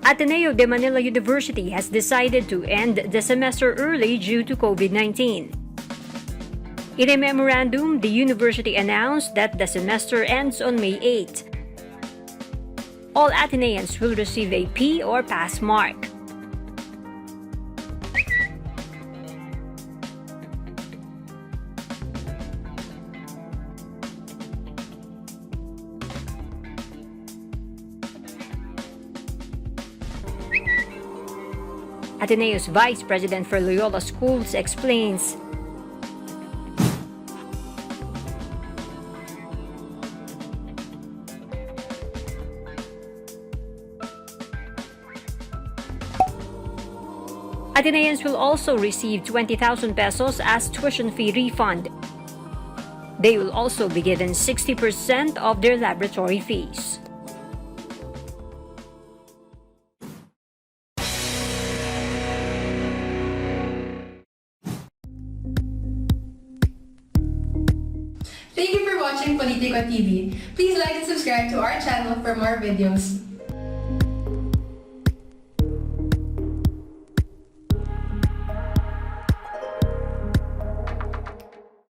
Ateneo de Manila University has decided to end the semester early due to COVID-19. In a memorandum, the university announced that the semester ends on May 8. All Ateneans will receive a P or pass mark. Ateneo's Vice President for Loyola Schools explains, Ateneans will also receive 20,000 pesos as tuition fee refund. They will also be given 60% of their laboratory fees. Thank you for watching Politico TV. Please like and subscribe to our channel for more videos.